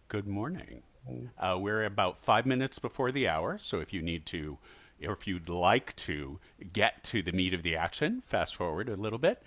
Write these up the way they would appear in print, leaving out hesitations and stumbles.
Good morning. Mm. We're about 5 minutes before the hour, so if you need to, or if you'd like to get to the meat of the action, fast forward a little bit.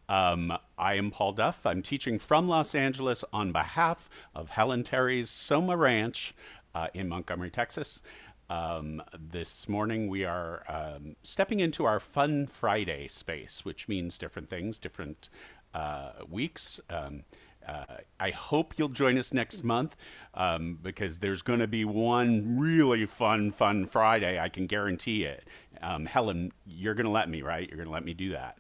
I am Paul Duff. I'm teaching from Los Angeles on behalf of Helen Terry's Soma Ranch in Montgomery, Texas. This morning we are stepping into our Fun Friday space, which means different things, different weeks. I hope you'll join us next month because there's going to be one really fun Friday. I can guarantee it. Helen, you're going to let me, right? You're going to let me do that.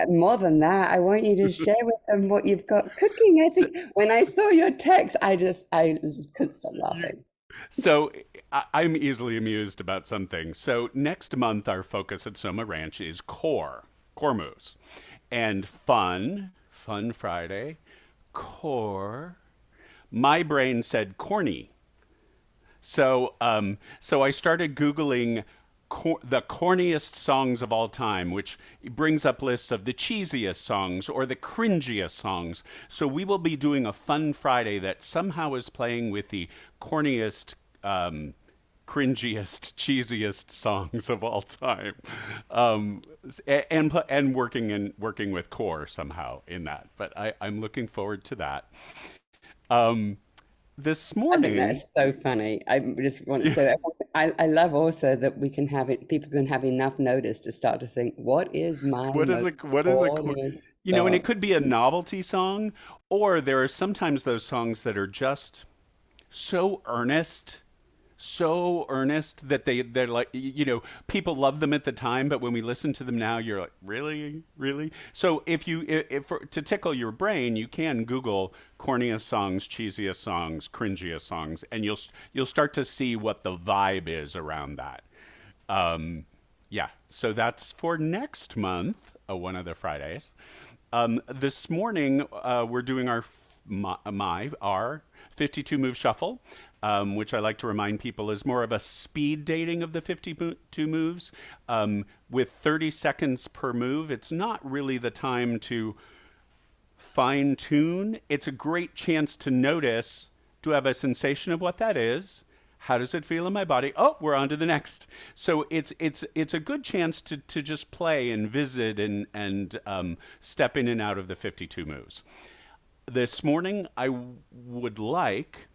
More than that, I want you to share with them what you've got cooking. I So, think when I saw your text, I couldn't stop you, laughing. I'm easily amused about some things. So next month, our focus at Soma Ranch is core moves, and fun Friday, core. My brain said corny. So I started Googling the corniest songs of all time, which brings up lists of the cheesiest songs or the cringiest songs. So we will be doing a fun Friday that somehow is playing with the corniest, cringiest, cheesiest songs of all time, and working with core somehow in that. But I'm looking forward to that. Um, this I think morning. that's so funny. I just want to say that I love also that we can have it, people can have enough notice to start to think, what is my What is most a what is a corniest and it song? could be a novelty song, or there are sometimes those songs that are just so earnest, so earnest that they're like people love them at the time, but when we listen to them now, you're like, really, really. So if to tickle your brain, you can Google corniest songs, cheesiest songs, cringiest songs, and you'll start to see what the vibe is around that. Yeah, so that's for next month, one of the Fridays. This morning, we're doing our 52 move shuffle, which I like to remind people is more of a speed dating of the 52 moves with 30 seconds per move. It's not really the time to fine tune. It's a great chance to notice, do I have a sensation of what that is? How does it feel in my body? Oh, we're on to the next. So it's a good chance to just play and visit and step in and out of the 52 moves. This morning, I would like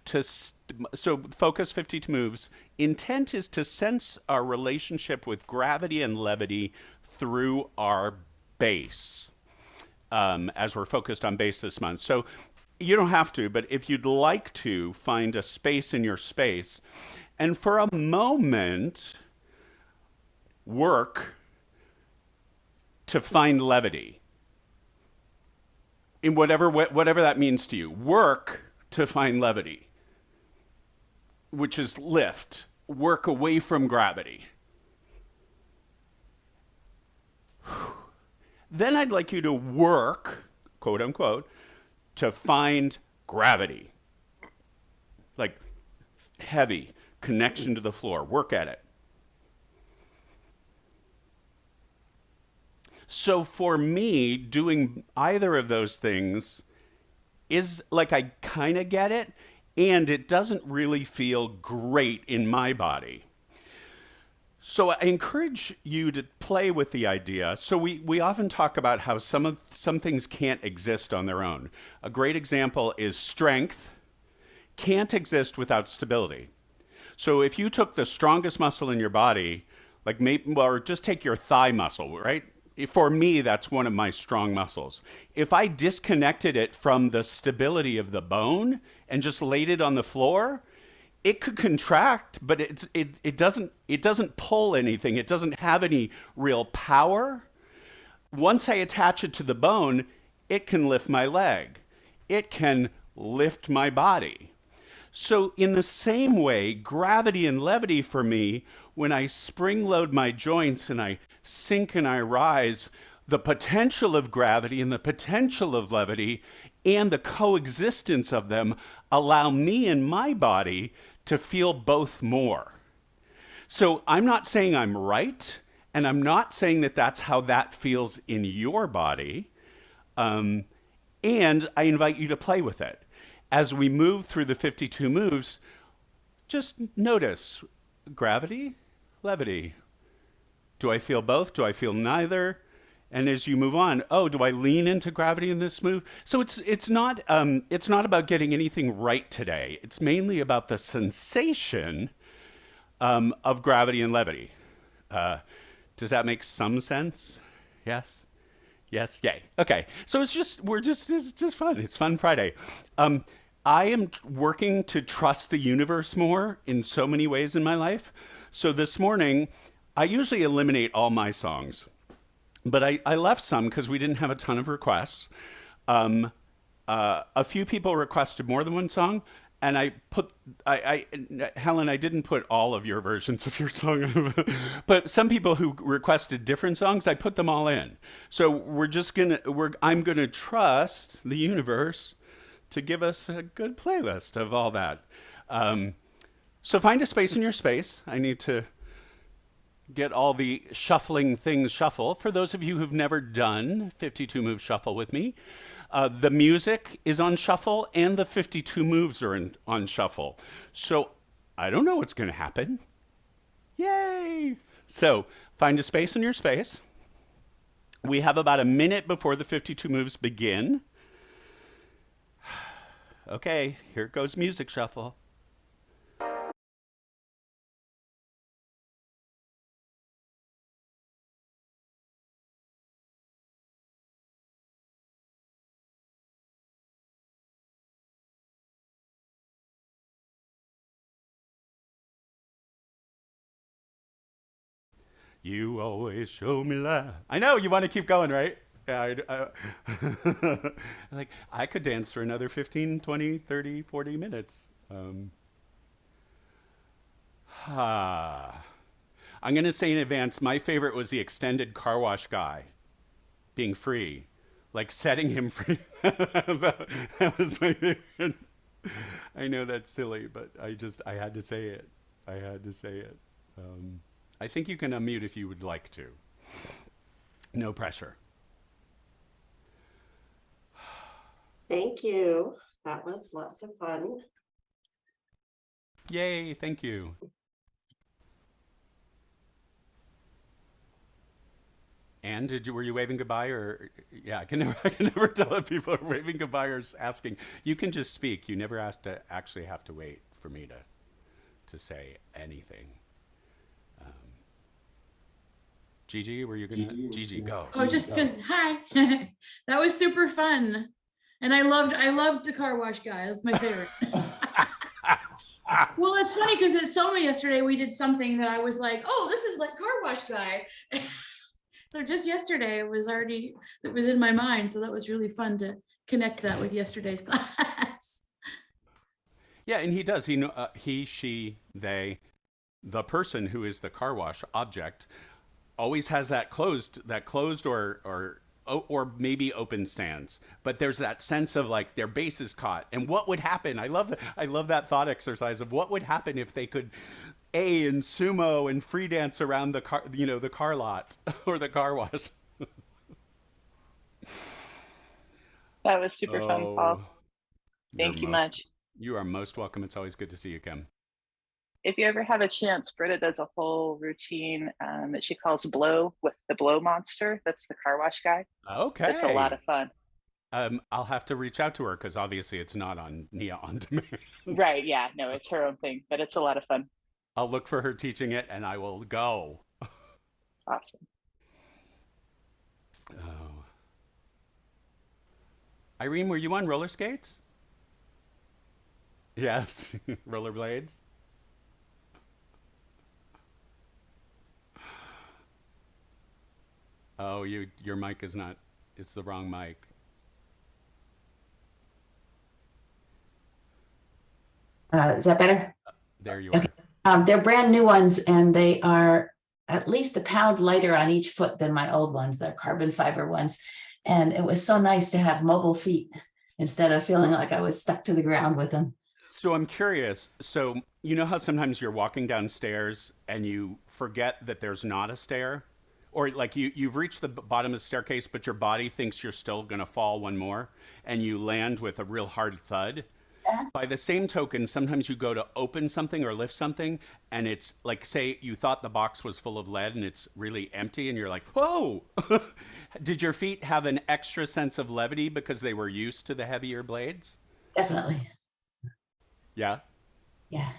so focus 52 moves. Intent is to sense our relationship with gravity and levity through our base, as we're focused on base this month. So you don't have to, but if you'd like to, find a space in your space and for a moment work to find levity in whatever that means to you. Work to find levity, which is lift, work away from gravity. Then I'd like you to work, quote unquote, to find gravity, like heavy connection to the floor. Work at it. So for me, doing either of those things is like I kind of get it, and it doesn't really feel great in my body. So I encourage you to play with the idea. So we often talk about how some things can't exist on their own. A great example is strength can't exist without stability. So if you took the strongest muscle in your body, like maybe, or just take your thigh muscle, right? For me, that's one of my strong muscles. If I disconnected it from the stability of the bone and just laid it on the floor, it could contract, but it doesn't pull anything. It doesn't have any real power. Once I attach it to the bone, it can lift my leg. It can lift my body. So, in the same way, gravity and levity for me, when I spring load my joints and I sink and I rise, the potential of gravity and the potential of levity and the coexistence of them allow me and my body to feel both more. So, I'm not saying I'm right, and I'm not saying that that's how that feels in your body. And I invite you to play with it. as we move through the 52 moves, just notice gravity, levity. Do I feel both? Do I feel neither? And as you move on, oh, do I lean into gravity in this move? So it's not about getting anything right today. It's mainly about the sensation of gravity and levity. Uh, does that make some sense? Yes. Yes. Yay. Okay. So it's just fun. It's Fun Friday. Um, I am working to trust the universe more in so many ways in my life. So this morning, I usually eliminate all my songs, but I left some because we didn't have a ton of requests. Um, a few people requested more than one song, and Helen, I didn't put all of your versions of your song, but some people who requested different songs, I put them all in. So I'm gonna trust the universe to give us a good playlist of all that. Um, so find a space in your space. I need to get all the shuffling things shuffle. For those of you who've never done 52 move shuffle with me, the music is on shuffle and the 52 moves are on shuffle. So I don't know what's going to happen. Yay! So find a space in your space. We have about a minute before the 52 moves begin. Okay, here goes music shuffle. You always show me love. I know you want to keep going, right? Yeah, like I could dance for another 15, 20, 30, 40 minutes. Ah. I'm going to say in advance, my favorite was the extended car wash guy being free, like setting him free. That was my favorite. I know that's silly, but I had to say it. I had to say it. Um, I think you can unmute if you would like to. No pressure. Thank you. That was lots of fun. Yay, thank you. And were you waving goodbye or yeah, I can never tell if people are waving goodbye or asking. You can just speak. You never have to actually have to wait for me to say anything. Gigi, were you gonna Gigi go? Oh, just because hi. That was super fun. And I loved the car wash guy. That's my favorite. Well, it's funny because at Soma yesterday we did something that I was like, oh, this is like car wash guy. So just yesterday it was in my mind. So that was really fun to connect that with yesterday's class. Yeah, and he does. He know he, she, they, the person who is the car wash object always has that closed or maybe open stance, but there's that sense of like their base is caught and what would happen. I love that thought exercise of what would happen if they could and sumo and free dance around the car, the car lot or the car wash. That was super fun, Oh, Paul. you're Thank you most much. you are most welcome. It's always good to see you, Kim. If you ever have a chance, Britta does a whole routine that she calls Blow with the Blow Monster. That's the car wash guy. It's a lot Okay. of fun. I'll have to reach out to her because obviously it's not on Nia on demand. Right. Yeah. No, it's her own thing, but it's a lot of fun. I'll look for her teaching it and I will go. Awesome. Oh. Irene, were you on roller skates? Yes. Rollerblades? Oh, your mic is not, it's the wrong mic. Is that better? There you Okay. are. They're brand new ones and they are at least a pound lighter on each foot than my old ones. They're carbon fiber ones. And it was so nice to have mobile feet instead of feeling like I was stuck to the ground with them. So I'm curious. So you know how sometimes you're walking downstairs and you forget that there's not a stair? Or like you've reached the bottom of the staircase, but your body thinks you're still going to fall one more and you land with a real hard thud. by the same token, sometimes you go to open something or lift something, and it's like, say you thought the box was full of lead and it's really empty, and you're like, whoa. Did your feet have an extra sense of levity because they were used to the heavier blades? Definitely. Yeah. Yeah.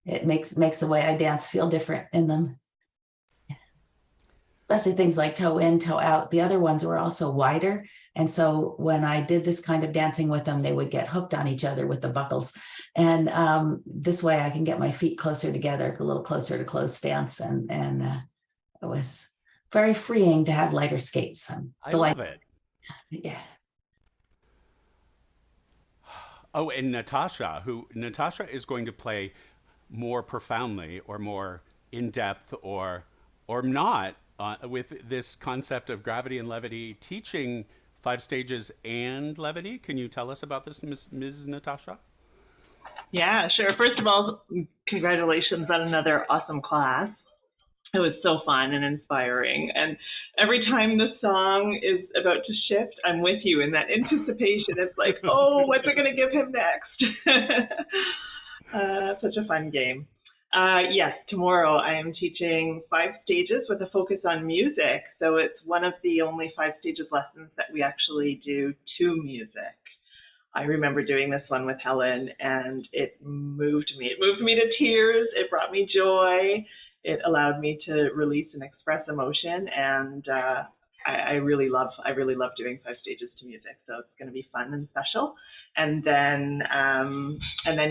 It makes the way I dance feel different in them. Especially things like toe in, toe out. The other ones were also wider. And so when I did this kind of dancing with them, they would get hooked on each other with the buckles. And this way I can get my feet closer together, a little closer to closed stance. And it was very freeing to have lighter skates. I love it. Yeah. Oh, and Natasha is going to play more profoundly or more in depth or not with this concept of gravity and levity, teaching 5 stages and levity. Can you tell us about this, Ms. Natasha? Yeah, sure. First of all, congratulations on another awesome class. It was so fun and inspiring. And every time the song is about to shift, I'm with you in that anticipation. It's like, oh, what's it going to give him next? Such a fun game. Yes, tomorrow I am teaching 5 stages with a focus on music. So it's one of the only 5 stages lessons that we actually do to music. I remember doing this one with Helen, and it moved me. It moved me to tears. It brought me joy. It allowed me to release and express emotion, and I really love doing 5 stages to music. So it's going to be fun and special. And then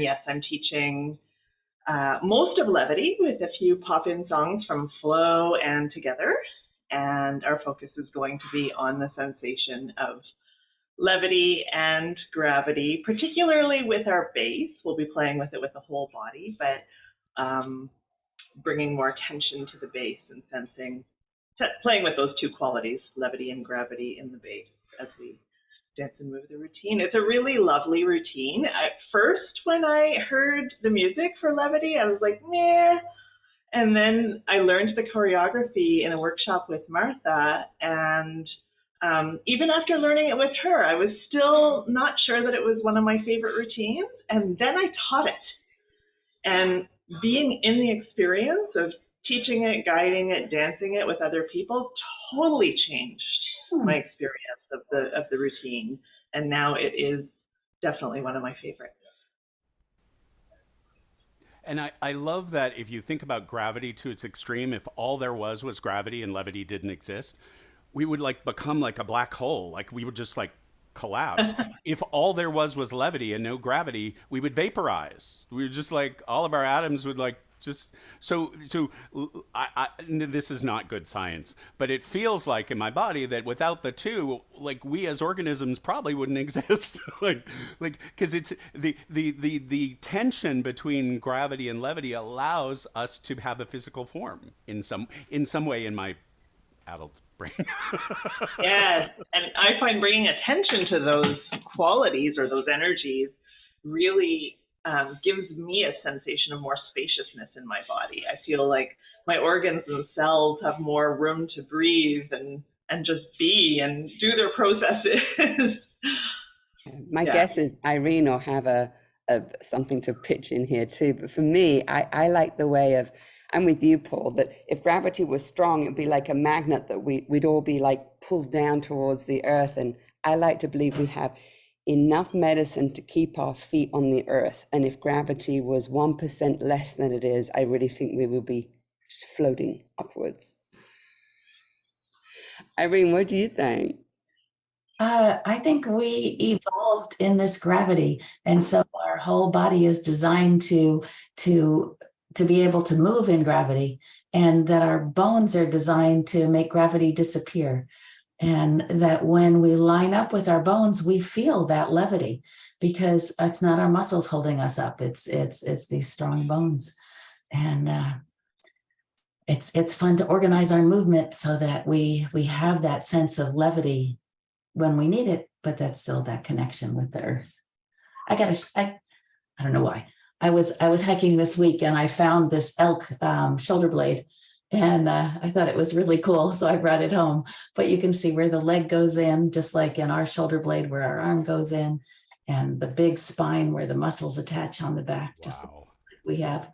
yes, I'm teaching most of levity with a few pop-in songs from Flow and Together, and our focus is going to be on the sensation of levity and gravity, particularly with our bass. We'll be playing with it with the whole body, but bringing more attention to the bass and playing with those 2 qualities, levity and gravity, in the bass as we dance and move the routine. It's a really lovely routine. At first, when I heard the music for levity, I was like, meh. And then I learned the choreography in a workshop with Martha, and even after learning it with her, I was still not sure that it was one of my favorite routines. And then I taught it. And being in the experience of teaching it, guiding it, dancing it with other people totally changed my experience of the routine. And now it is definitely one of my favorites. And I love that if you think about gravity to its extreme, if all there was gravity and levity didn't exist, we would like become like a black hole. Like we would just like collapse. If all there was levity and no gravity, we would vaporize. We would just like, all of our atoms would like just, so this is not good science, but it feels like in my body that without the 2, like we as organisms probably wouldn't exist. like, cause it's the tension between gravity and levity allows us to have a physical form in some way in my adult brain. Yes, and I find bringing attention to those qualities or those energies really gives me a sensation of more spaciousness in my body. I feel like my organs themselves have more room to breathe and just be and do their processes. My guess is Irene will have a something to pitch in here too. But for me, I like the way of, I'm with you, Paul, that if gravity was strong, it'd be like a magnet that we'd all be like pulled down towards the earth. And I like to believe we have enough medicine to keep our feet on the earth. And if gravity was 1% less than it is, I really think we will be just floating upwards. Irene, what do you think? I think we evolved in this gravity, and so our whole body is designed to be able to move in gravity, and that our bones are designed to make gravity disappear, and that when we line up with our bones, we feel that levity because it's not our muscles holding us up; it's these strong bones, and it's fun to organize our movement so that we have that sense of levity when we need it, but that's still that connection with the earth. I don't know why. I was hiking this week and I found this elk shoulder blade, and I thought it was really cool, so I brought it home. But you can see where the leg goes in, just like in our shoulder blade, where our arm goes in, and the big spine where the muscles attach on the back, just like Wow. we have.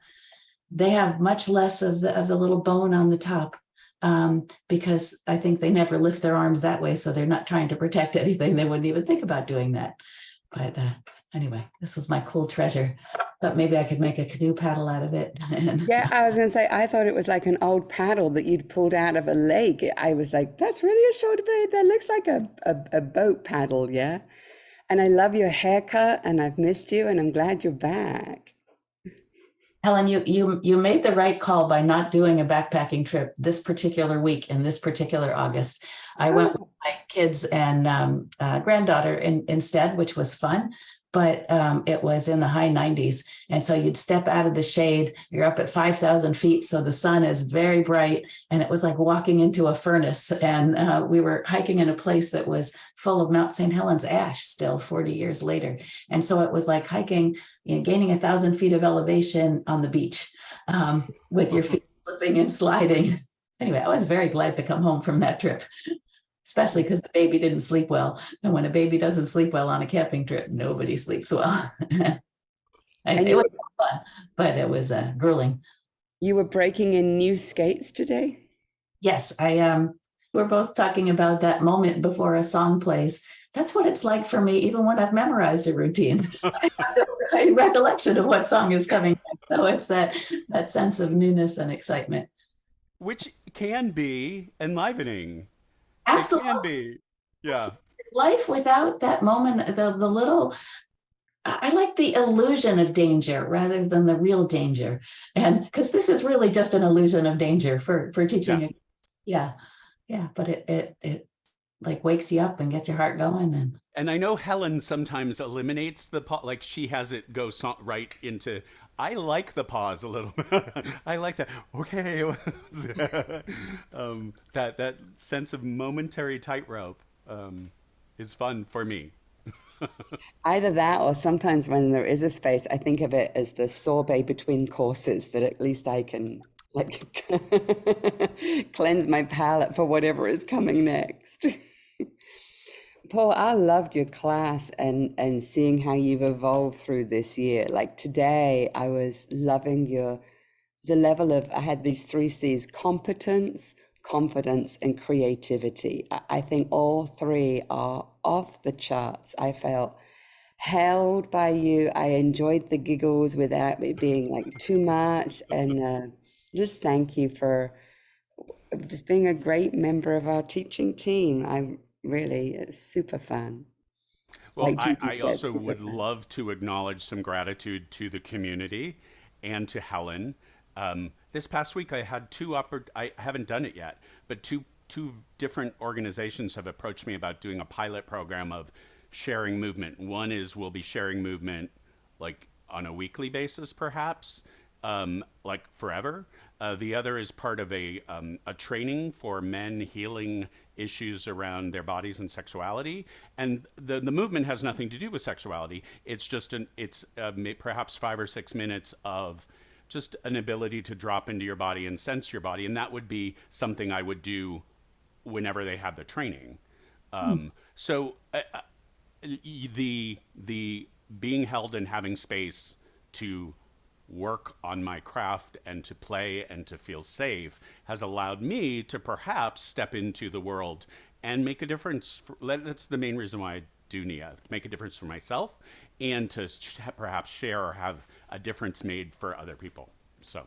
They have much less of the little bone on the top, because I think they never lift their arms that way, so they're not trying to protect anything. They wouldn't even think about doing that. But anyway, this was my cool treasure. Thought maybe I could make a canoe paddle out of it. Yeah, I was going to say, I thought it was like an old paddle that you'd pulled out of a lake. I was like, that's really a short blade. That looks like a boat paddle, yeah? And I love your haircut, and I've missed you, and I'm glad you're back. Helen, you made the right call by not doing a backpacking trip this particular week in this particular August. I went with my kids and granddaughter instead, which was fun, but it was in the high 90s. And so you'd step out of the shade, you're up at 5,000 feet, so the sun is very bright, and it was like walking into a furnace. And we were hiking in a place that was full of Mount St. Helens ash still 40 years later. And so it was like hiking, gaining 1,000 feet of elevation on the beach, with your feet slipping and sliding. Anyway, I was very glad to come home from that trip, especially because the baby didn't sleep well. And when a baby doesn't sleep well on a camping trip, nobody sleeps well. And It was fun, but it was grueling. you were breaking in new skates today? Yes, we're both talking about that moment before a song plays. That's what it's like for me, even when I've memorized a routine. I have a recollection of what song is coming next. So it's that sense of newness and excitement. Which can be enlivening. Absolutely. It can be. Yeah. Life without that moment, the little, I like the illusion of danger rather than the real danger. And because this is really just an illusion of danger for teaching. Yes. Yeah. But it like wakes you up and gets your heart going. And I know Helen sometimes eliminates the pause, like she has it go right into. I like the pause a little bit. I like that. Okay, that sense of momentary tightrope is fun for me. Either that, or sometimes when there is a space, I think of it as the sorbet between courses, that at least I can like cleanse my palate for whatever is coming next. Paul, I loved your class and seeing how you've evolved through this year. Like today, I was loving the level of, I had these 3 C's: competence, confidence, and creativity. I think all 3 are off the charts. I felt held by you. I enjoyed the giggles without it being like too much. And just thank you for just being a great member of our teaching team. It's super fun. Well, Like Gigi I says, also super would fun. love to acknowledge some gratitude to the community and to Helen. This past week, I had I haven't done it yet, but two different organizations have approached me about doing a pilot program of sharing movement. One is we'll be sharing movement like on a weekly basis, perhaps, like forever. The other is part of a training for men healing issues around their bodies and sexuality. And the movement has nothing to do with sexuality. It's just perhaps 5 or 6 minutes of just an ability to drop into your body and sense your body. And that would be something I would do whenever they have the training. So the being held and having space to work on my craft and to play and to feel safe has allowed me to perhaps step into the world and make a difference. That's the main reason why I do NIA, to make a difference for myself and to perhaps share or have a difference made for other people. So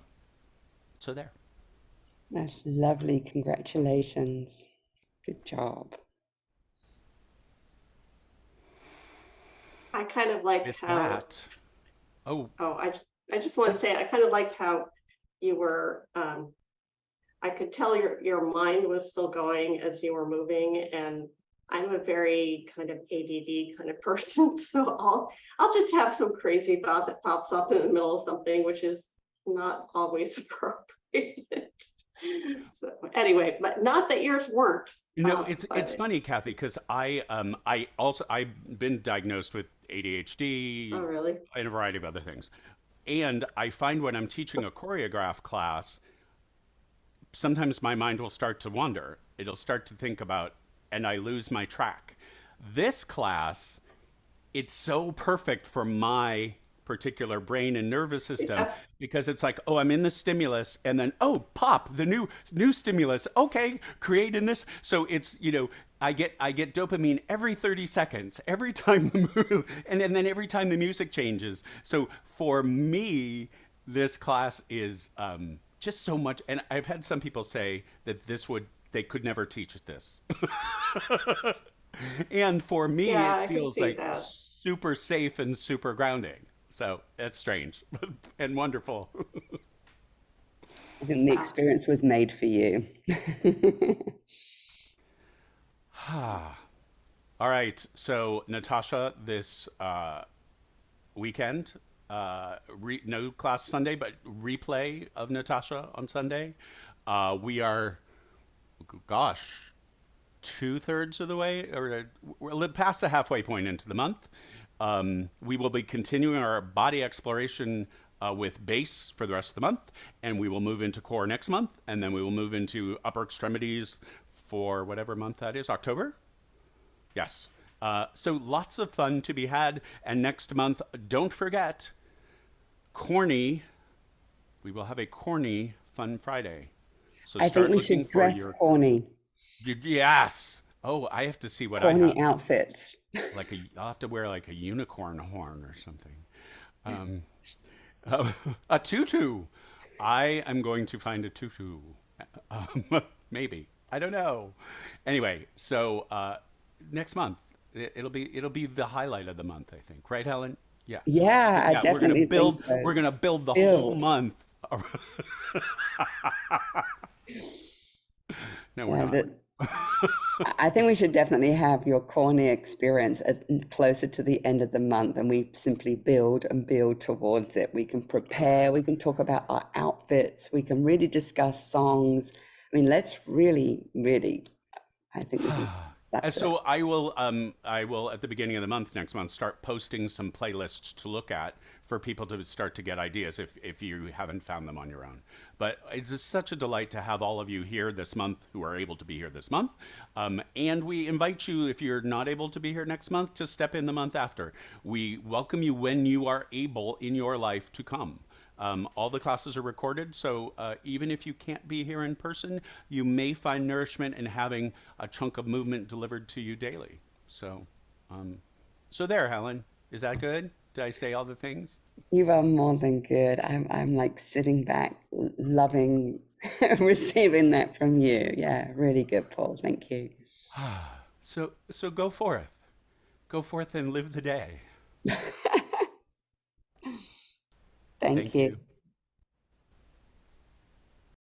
there. That's lovely. Congratulations. Good job. I kind of liked With how, that, oh, I just want to say, I kind of liked how you were, I could tell your mind was still going as you were moving, and I'm a very kind of ADD kind of person, so I'll just have some crazy thought that pops up in the middle of something, which is not always appropriate. So anyway, but not that yours works. it's funny, Kathy, because I've been diagnosed with ADHD. Oh, really? And a variety of other things. And I find when I'm teaching a choreograph class, sometimes my mind will start to wander. It'll start to think about, and I lose my track. This class it's so perfect for my particular brain and nervous system Yeah. because it's like, oh, I'm in the stimulus, and then oh, pop the new stimulus. Okay, create in this. So it's, I get dopamine every 30 seconds, every time the and then every time the music changes. So for me, this class is just so much. And I've had some people say that they could never teach this. And for me, Yeah, it I can feels see like that. super safe and super grounding. So it's strange and wonderful. I think the Yeah. experience was made for you. All right. So, Natasha, this weekend, no class Sunday, but replay of Natasha on Sunday. We are, gosh, 2/3 of the way, or we're past the halfway point into the month. We will be continuing our body exploration with base for the rest of the month, and we will move into core next month, and then we will move into upper extremities for whatever month that is, October? Yes. So lots of fun to be had. And next month, don't forget, corny, we will have a corny Fun Friday. So I think start we looking should for dress corny, yes. Oh, I have to see what I corny have. outfits. I'll have to wear like a unicorn horn or something. Um, a tutu. I am going to find a tutu. Maybe. I don't know. Anyway, so next month it'll be the highlight of the month, I think. Right, Helen? Yeah. Yeah, I Yeah, definitely think so. we're gonna build the whole Build. month. No, we're Yeah, not. I think we should definitely have your corny experience closer to the end of the month, and we simply build and build towards it. We can prepare, we can talk about our outfits, we can really discuss songs. I mean, let's really, really, I think this is And such a, so I will at the beginning of the month next month start posting some playlists to look at for people to start to get ideas if you haven't found them on your own. But it's just such a delight to have all of you here this month who are able to be here this month. And we invite you, if you're not able to be here next month, to step in the month after. We welcome you when you are able in your life to come. All the classes are recorded, so even if you can't be here in person, you may find nourishment in having a chunk of movement delivered to you daily. So there, Helen, is that good? Did I say all the things? you are more than good. I'm like sitting back, loving receiving that from you. Yeah, really good, Paul. Thank you. So go forth and live the day. Thank Thank you. you.